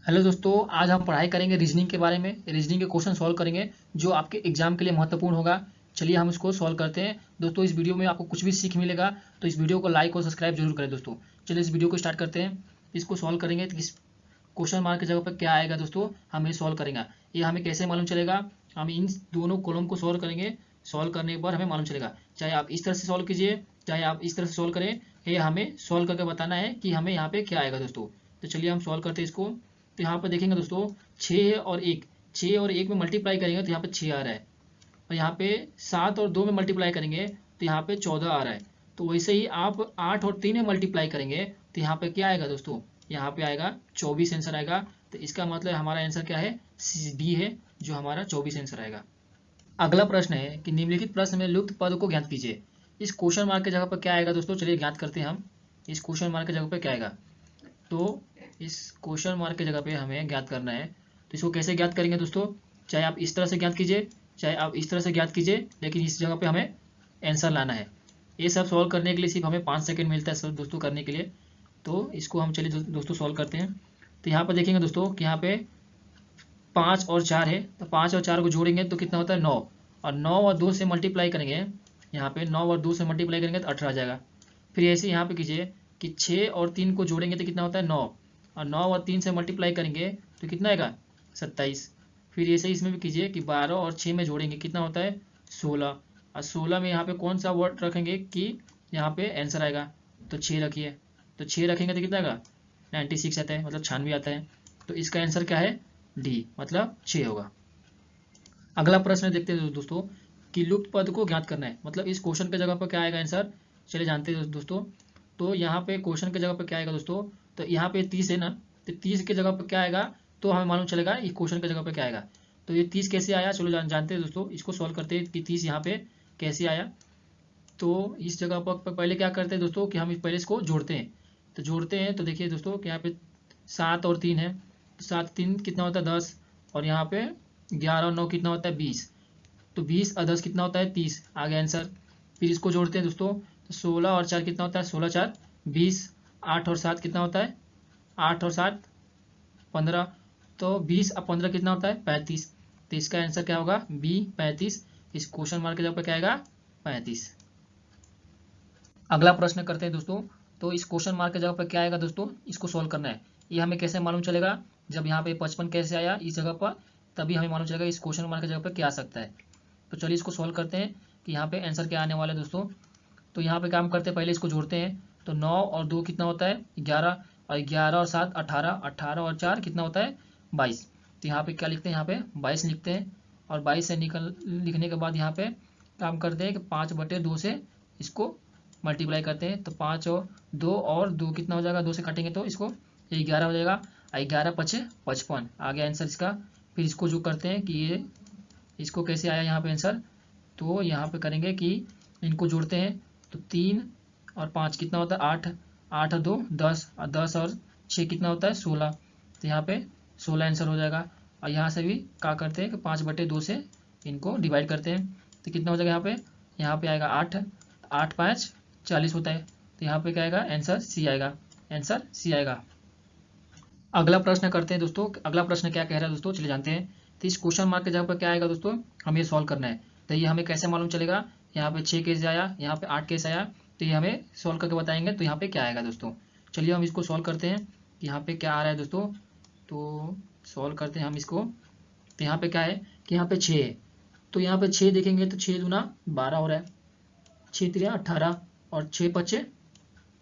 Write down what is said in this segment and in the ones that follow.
Hello दोस्तों, आज हम पढ़ाई करेंगे रीजनिंग के बारे में। रीजनिंग के क्वेश्चन सॉल्व करेंगे जो आपके एग्जाम के लिए महत्वपूर्ण होगा। चलिए हम इसको सॉल्व करते हैं। दोस्तों इस वीडियो में आपको कुछ भी सीख मिलेगा, तो इस वीडियो को लाइक और सब्सक्राइब जरूर करें दोस्तों। चलिए इस वीडियो को स्टार्ट करते हैं। इसको सॉल्व करेंगे तो इस क्वेश्चन मार्क की जगह पर क्या आएगा दोस्तों, हम ये सॉल्व करेंगे। ये हमें कैसे मालूम चलेगा? हम इन दोनों कॉलम को सॉल्व करेंगे। सॉल्व करने के बाद हमें मालूम चलेगा, चाहे आप इस तरह से सॉल्व कीजिए चाहे आप इस तरह से सॉल्व करें, ये हमें सॉल्व करके बताना है कि हमें यहाँ पे क्या आएगा दोस्तों। तो चलिए हम सॉल्व करते हैं इसको। तो यहाँ पर देखेंगे दोस्तों, 6 और 1 में मल्टीप्लाई करेंगे तो यहाँ पे 6 आ रहा है, और यहाँ पे 7 और 2 में मल्टीप्लाई करेंगे तो यहाँ पे 14 आ रहा है। तो वैसे ही आप 8 और 3 में मल्टीप्लाई करेंगे तो यहाँ पे क्या आएगा दोस्तों, यहाँ पे आएगा 24 आंसर आएगा। तो इसका मतलब हमारा आंसर क्या है, बी है, जो हमारा 24 आंसर आएगा। अगला प्रश्न है कि निम्नलिखित प्रश्न में लुप्त पद को ज्ञात कीजिए। इस क्वेश्चन मार्क की जगह पर क्या आएगा दोस्तों, चलिए ज्ञात करते हैं हम। इस क्वेश्चन मार्क की जगह पर क्या आएगा, तो इस क्वेश्चन मार्क की जगह पे हमें ज्ञात करना है। तो इसको कैसे ज्ञात करेंगे दोस्तों, चाहे आप इस तरह से ज्ञात कीजिए चाहे आप इस तरह से ज्ञात कीजिए, लेकिन इस जगह पे हमें आंसर लाना है। ये सब सॉल्व करने के लिए सिर्फ हमें 5 सेकंड मिलता है सब दोस्तों करने के लिए। तो इसको हम चलिए दोस्तों सॉल्व करते हैं। तो यहाँ पर देखेंगे दोस्तों कि यहाँ पे 5 और 4 है, तो 5 और 4 को जोड़ेंगे तो कितना होता है 9, और 9 और 2 से मल्टीप्लाई करेंगे, यहाँ पे 9 और 2 से मल्टीप्लाई करेंगे तो 18 आ जाएगा। फिर ऐसे यहाँ पे कीजिए कि 6 और 3 को जोड़ेंगे तो कितना होता है 9, और 9 और 3 से मल्टीप्लाई करेंगे तो कितना आएगा 27। फिर ऐसे इसमें भी कीजिए कि 12 और 6 में जोड़ेंगे कितना होता है 16, और 16 में यहाँ पे कौन सा वर्ड रखेंगे कि यहाँ पे आंसर आएगा, तो 6 रखिए। तो 6 रखेंगे तो कितना आएगा 96 आता है, मतलब 96 आता है। तो इसका आंसर क्या है, डी, मतलब 6 होगा। अगला प्रश्न देखते हैं दोस्तों कि लुप्त पद को ज्ञात करना है, मतलब इस क्वेश्चन के जगह पर क्या आएगा आंसर, चलिए जानते हैं दोस्तों। तो यहाँ पे क्वेश्चन के जगह पर क्या आएगा दोस्तों, तो यहाँ पे 30 है ना, तो 30 के जगह पर क्या आएगा, तो हमें मालूम चलेगा इस क्वेश्चन के जगह पर क्या आएगा। तो ये 30 कैसे आया, चलो जानते हैं दोस्तों। इसको सॉल्व करते हैं कि 30 यहाँ पे कैसे आया। तो इस जगह पर पहले क्या करते हैं दोस्तों कि हम पहले इसको जोड़ते हैं। तो जोड़ते हैं तो देखिए दोस्तों कि यहाँ पे 7 और 3 है, तो 7 3 कितना होता है 10, और यहाँ पे 11 और 9 कितना होता है 20, तो 20 और 10 कितना होता है 30, आ गया आंसर। फिर इसको जोड़ते हैं दोस्तों, तो 16 और 4 कितना होता है 16 4 20, 8 और 7 कितना होता है 8 और 7 15, तो 20 और 15 कितना होता है 35। तो इसका आंसर क्या होगा, बी 35। इस क्वेश्चन मार्क के जगह पर क्या आएगा 35। अगला प्रश्न करते हैं दोस्तों। तो इस क्वेश्चन मार्क की जगह पर क्या आएगा दोस्तों, इसको सोल्व करना है। ये हमें कैसे मालूम चलेगा, जब यहाँ पे 55 कैसे आया इस जगह पर, तभी हमें मालूम चलेगा इस क्वेश्चन मार्क की जगह पर क्या आ सकता है। तो चलिए इसको सोल्व करते हैं कि यहाँ पे आंसर क्या आने वाला है दोस्तों। तो यहाँ पे काम करते हैं, पहले इसको जोड़ते हैं। तो 9 और 2 कितना होता है 11, और 11 और 7 18, 18 और 4 कितना होता है 22। तो यहाँ पे क्या लिखते हैं, यहाँ पे 22 लिखते हैं, और 22 से लिखने के बाद यहाँ पे काम करते हैं कि 5/2 से इसको मल्टीप्लाई करते हैं। तो 5 और 2 और 2 कितना हो जाएगा, 2 से काटेंगे तो इसको 11 हो जाएगा, 11 5 55 आ गया आंसर इसका। फिर इसको जो करते हैं कि ये इसको कैसे आया यहाँ पे आंसर, तो यहाँ पे करेंगे कि इनको जोड़ते हैं। तो 3 और 5 कितना होता है 8, 8 और 2 10, और 10 और 6 कितना होता है 16। तो यहाँ पे 16 आंसर हो जाएगा। और यहाँ से भी क्या करते हैं कि 5/2 से इनको डिवाइड करते हैं, तो कितना हो जाएगा यहाँ पे आएगा 8, 8 5 40 होता है। तो यहाँ पे क्या आएगा आंसर सी आएगा, आंसर सी आएगा। अगला प्रश्न करते हैं दोस्तों। अगला प्रश्न क्या कह रहा है दोस्तों, चलिए जानते हैं। तो इस क्वेश्चन मार्क की जगह पर क्या आएगा दोस्तों, हमें सॉल्व करना है। तो ये हमें कैसे मालूम चलेगा, यहाँ पे 6 कैसे आया, यहाँ पे 8 कैसे आया, तो ये हमें सॉल्व करके बताएंगे। तो यहाँ पे क्या आएगा दोस्तों, चलिए हम इसको सॉल्व करते हैं कि यहाँ पे क्या आ रहा है दोस्तों। तो सॉल्व करते हैं हम इसको। तो यहाँ पे क्या है कि यहाँ पे 6 है, तो यहाँ पे 6 देखेंगे तो 6 दूना 12 हो रहा है, 6 3 18, और 6 5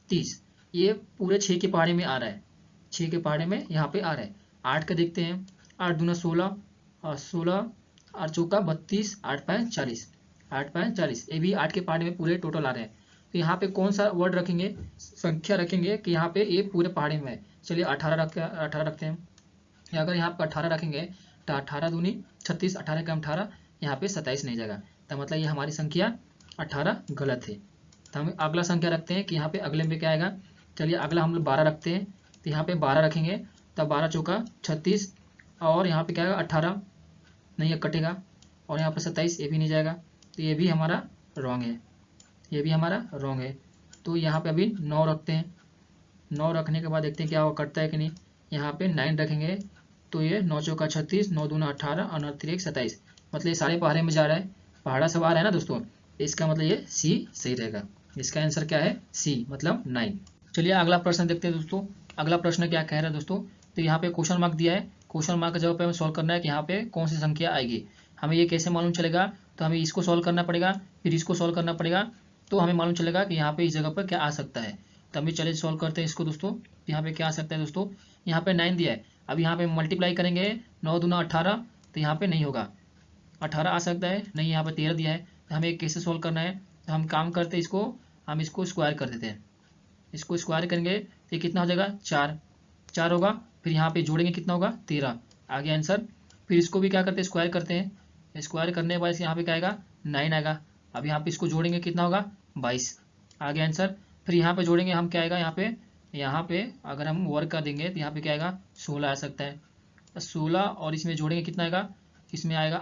30। ये पूरे 6 के पहाड़े में आ रहा है, 6 के पहाड़े में यहाँ पे आ रहा है। 8 का देखते हैं, 8 दूना 16, और 16 8 चौका 32, 8 5 40, 8 5 40, ये भी 8 के पहाड़े में पूरे टोटल आ रहे हैं। तो यहाँ पे कौन सा वर्ड रखेंगे, संख्या रखेंगे कि यहाँ पे ये पूरे पहाड़े में है। चलिए 18 रखते हैं। अगर यहाँ पे 18 रखेंगे तो 18 दूनी 36, 18 कम 18, यहाँ पे 27 नहीं जाएगा, तो मतलब ये हमारी संख्या 18 गलत है। तो हम अगला संख्या रखते हैं कि यहाँ पे अगले में क्या आएगा। चलिए अगला हम लोग 12 रखते हैं। तो यहाँ पे 12 रखेंगे, तब 12 चौका 36, और यहाँ पे क्या आएगा 18 नहीं, ये कटेगा, और यहाँ पे 27 ये भी नहीं जाएगा, तो ये भी हमारा रॉन्ग है, ये भी हमारा रॉन्ग है। तो यहाँ पे अभी 9 रखते हैं। 9 रखने के बाद देखते हैं क्या वो कटता है कि नहीं। यहाँ पे 9 रखेंगे तो ये 9 चौका 36, 9 दूना 18 और 9 3 27, मतलब ये सारे पहाड़े में जा रहा है, पहाड़ा सब आ रहा है ना दोस्तों, इसका मतलब ये सी सही रहेगा। इसका आंसर क्या है? सी, मतलब 9। चलिए अगला प्रश्न देखते हैं दोस्तों। अगला प्रश्न क्या कह रहा है दोस्तों, तो यहाँ पे क्वेश्चन मार्क दिया है, क्वेश्चन मार्क का जवाब हमें सॉल्व करना है कि यहाँ पे कौन सी संख्या आएगी। हमें ये कैसे मालूम चलेगा, तो हमें इसको सॉल्व करना पड़ेगा, फिर इसको सॉल्व करना पड़ेगा, तो हमें मालूम चलेगा कि यहाँ पे इस जगह पर क्या आ सकता है। तो हम चलिए सॉल्व करते हैं इसको दोस्तों। यहाँ पे क्या आ सकता है दोस्तों, यहाँ पे 9 दिया है, अब यहाँ पे मल्टीप्लाई करेंगे 9 दूना 18, तो यहाँ पे नहीं होगा, 18 आ सकता है नहीं, यहाँ पे 13 दिया है, तो हमें कैसे सॉल्व करना है, तो हम काम करते हैं इसको, हम इसको स्क्वायर कर देते हैं, इसको स्क्वायर करेंगे तो ये कितना हो जाएगा, 4 होगा, फिर यहाँ पे जोड़ेंगे कितना होगा, 13, आ गया आंसर। फिर इसको भी क्या करते हैं, स्क्वायर करते हैं, स्क्वायर करने के बाद यहाँ पे क्या आएगा, 9 आएगा। अब यहाँ पे इसको जोड़ेंगे कितना होगा, 22, आ गया आंसर। फिर यहाँ पे जोड़ेंगे हम, क्या आएगा यहाँ पे अगर हम वर्क कर देंगे तो यहाँ पे क्या आएगा, 16 आ सकता है, 16 और इसमें जोड़ेंगे कितना आएगा, इसमें आएगा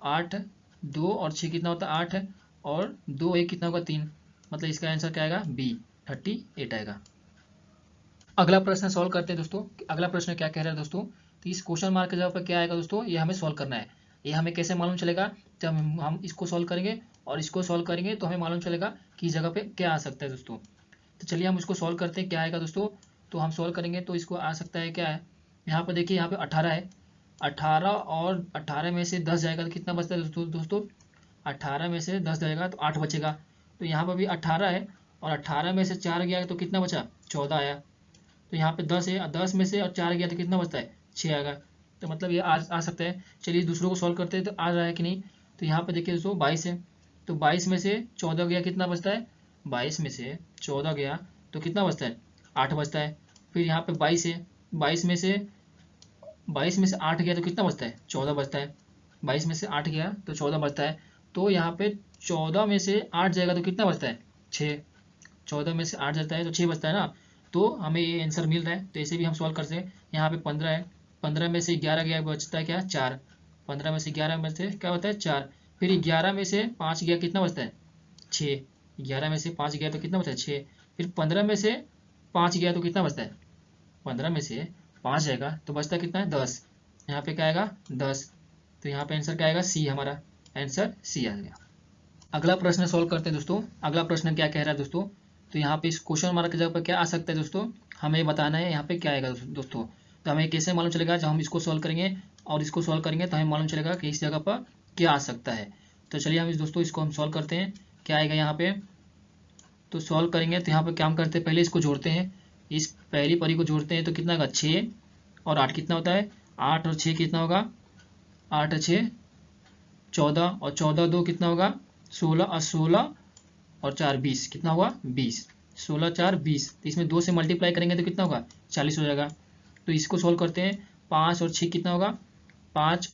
8, 2 और 6 कितना होता है, 8 और 2 1 कितना होगा, 3, मतलब इसका आंसर क्या आएगा, बी 38 आएगा। अगला प्रश्न सॉल्व करते हैं दोस्तों। अगला प्रश्न क्या कह रहा है दोस्तों, तो इस क्वेश्चन मार्क के जगह पर क्या आएगा दोस्तों, ये हमें सॉल्व करना है। ये हमें कैसे मालूम चलेगा, जब हम इसको सॉल्व करेंगे और इसको सॉल्व करेंगे तो हमें मालूम चलेगा कि इस जगह पे क्या आ सकता है दोस्तों। तो चलिए हम इसको सॉल्व करते हैं, क्या आएगा दोस्तों, तो हम सॉल्व करेंगे तो इसको आ सकता है, क्या है, यहाँ पर देखिए, यहाँ पे 18 है, 18 और 18 में से 10 जाएगा तो कितना बचता है दोस्तों, 18 में से 10 जाएगा तो 8 बचेगा। तो यहाँ पर भी 18 है और 18 में से 4 गया तो कितना बचा, 14 आया। तो यहाँ पे 10 है, 10 में से और 4 गया तो कितना बचता है, 6 आएगा। तो मतलब ये आ सकता है। चलिए दूसरों को सॉल्व करते हैं तो आ रहा है कि नहीं। तो यहाँ पे देखिए दोस्तों 22 है, तो 22 में से 14 गया कितना बचता है, 22 में से 14 गया तो कितना बचता है, 8 बचता है। फिर यहाँ पे 22 है, 22 में से 8 गया तो कितना बचता है, 14 बचता है। 22 में से 8 गया तो 14 बचता है। तो यहाँ पे 14 में से 8 जाएगा तो कितना बचता है, 6। 14 में से 8 जाता है तो 6 बचता है ना, तो हमें ये आंसर मिल रहा है। तो ऐसे भी हम सॉल्व करते हैं। यहाँ पे 15 है, 15 में से 11 गया बचता है क्या, 4। 15 में से 11 में से क्या होता है, 4। फिर 11 में से 5 गया कितना बचता है, 6। 11 में से 5 गया तो कितना बचता है, 6। फिर 15 में से 5 गया तो कितना बचता है, 15 में से 5 जाएगा तो बचता कितना है, 10। यहाँ पे क्या आएगा, 10। तो यहाँ पे आंसर क्या आएगा, सी, हमारा आंसर सी आ गया। अगला प्रश्न सॉल्व करते हैं दोस्तों। अगला प्रश्न क्या कह रहा है दोस्तों, तो यहाँ पे इस क्वेश्चन मार्क की जगह पर क्या आ सकता है दोस्तों, हमें बताना है यहाँ पे क्या आएगा दोस्तों। तो हमें कैसे मालूम चलेगा, जब हम इसको सॉल्व करेंगे और इसको सॉल्व करेंगे तो हमें मालूम चलेगा कि इस जगह पर क्या आ सकता है। तो चलिए हम दोस्तों इसको हम सॉल्व करते हैं, क्या आएगा यहाँ पे। तो सॉल्व करेंगे तो यहाँ पे काम करते हैं, पहले इसको जोड़ते हैं, इस पहली परी को जोड़ते हैं तो कितना होगा, 6 और 8 कितना होता है, 8 और 6 कितना होगा, 8 और 6 14 और 14 2 कितना होगा, 16 और 16 और 4 20 कितना होगा, 20। 16 4 20, तो इसमें 2 से मल्टीप्लाई करेंगे तो कितना होगा, 40 हो जाएगा। तो इसको सॉल्व करते हैं, 5 और 6 कितना होगा, 5